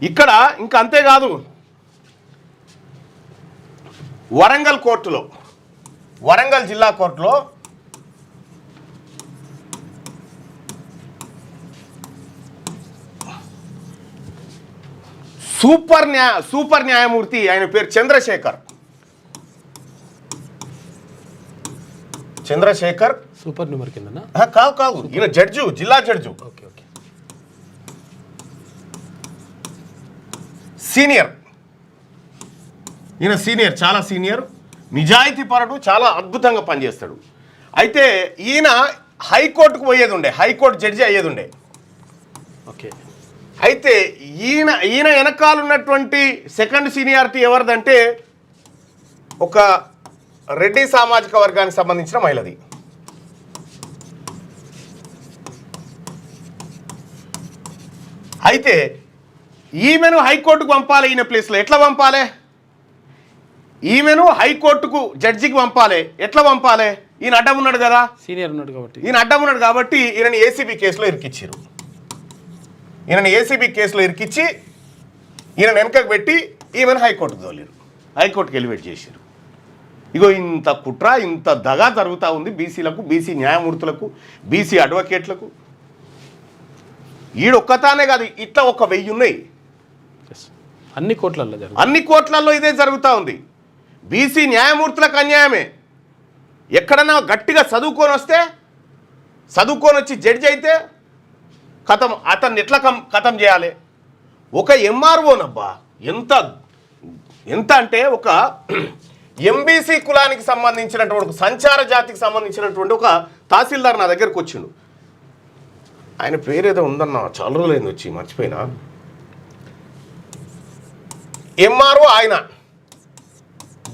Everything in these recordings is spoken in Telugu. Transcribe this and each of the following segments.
ఇక్కడ ఇంకా అంతేకాదు, వరంగల్ కోర్టులో, వరంగల్ జిల్లా కోర్టులో సూపర్ న్యాయమూర్తి, ఆయన పేరు చంద్రశేఖర్ సూపర్ న్యూమర్ కింద కాదు, ఈయన జడ్జు, జిల్లా జడ్జు, సీనియర్. ఈయన సీనియర్, చాలా సీనియర్, నిజాయితీ పరుడు, చాలా అద్భుతంగా పనిచేస్తాడు. అయితే ఈయన హైకోర్టుకు పోయేది ఉండే, హైకోర్టు జడ్జి అయ్యేది ఉండే. ఓకే. అయితే ఈయన వెనకాల ఉన్నటువంటి సెకండ్ సీనియారిటీ ఎవరిదంటే ఒక రెడ్డి సామాజిక వర్గానికి సంబంధించిన మహిళది. అయితే ఈమెను హైకోర్టుకు పంపాలి, ఈయన ప్లేస్లో ఎట్లా పంపాలి? ఈమెను హైకోర్టుకు జడ్జికి పంపాలి, ఎట్లా పంపాలి? ఈయన అడ్డం ఉన్నాడు కదా, సీనియర్ ఉన్నాడు కాబట్టి, ఈయన అడ్డం ఉన్నాడు కాబట్టి ఈయనని ఏసీబీ కేసులో ఇరికిచ్చారు. ఈయనని ఏసీబీ కేసులో ఇరికిచ్చి ఈయన వెనకకు పెట్టి ఈమెను హైకోర్టుకు తోలేరు, హైకోర్టుకు ఎలివేట్ చేశారు. ఇగో ఇంత కుట్ర, ఇంత దగా జరుగుతూ ఉంది బీసీలకు, బీసీ న్యాయమూర్తులకు, బీసీ అడ్వకేట్లకు. ఈడొక్కతానే కాదు, ఇట్లా 1000 ఉన్నాయి అన్ని కోర్టులలో ఇదే జరుగుతూ ఉంది. బీసీ న్యాయమూర్తులకు అన్యాయమే. ఎక్కడన్నా గట్టిగా చదువుకొని వచ్చి జడ్జి అయితే కథం, అతన్ని ఎట్లా కథం చేయాలి? ఒక ఎంఆర్ఓనబ్బా, ఎంత అంటే ఒక ఎంబీసీ కులానికి సంబంధించినటువంటి, సంచార జాతికి సంబంధించినటువంటి ఒక తహసీల్దార్ నా దగ్గరకు వచ్చిండు. ఆయన పేరేదో ఉందన్న, చాలా రోజులైంది వచ్చి, మర్చిపోయినా. ఎంఆర్ఓ ఆయన,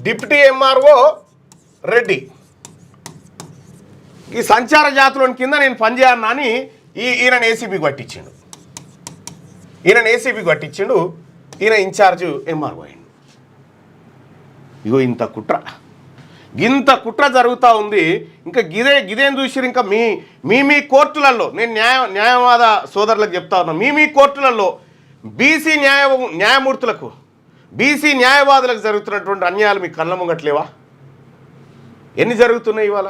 డిప్యూటీ ఎంఆర్ఓ రెడ్డి. ఈ సంచార జాతుల కింద నేను పనిచేయన్నా అని ఈయన ఏసీబీకి పట్టించిండు. ఈయన ఇన్ఛార్జ్ ఎంఆర్ఓ అయ్యిండు. ఇగో ఇంత కుట్ర జరుగుతూ ఉంది. ఇంకా గిదేం చూసిరు? ఇంకా మీ కోర్టులలో, నేను న్యాయవాద సోదరులకు చెప్తా ఉన్నా, మీ కోర్టులలో బీసీ న్యాయమూర్తులకు, బీసీ న్యాయవాదులకు జరుగుతున్నటువంటి అన్యాయాలు మీ కళ్ళ ముంగట్లేవా? ఎన్ని జరుగుతున్నాయి ఇవాళ?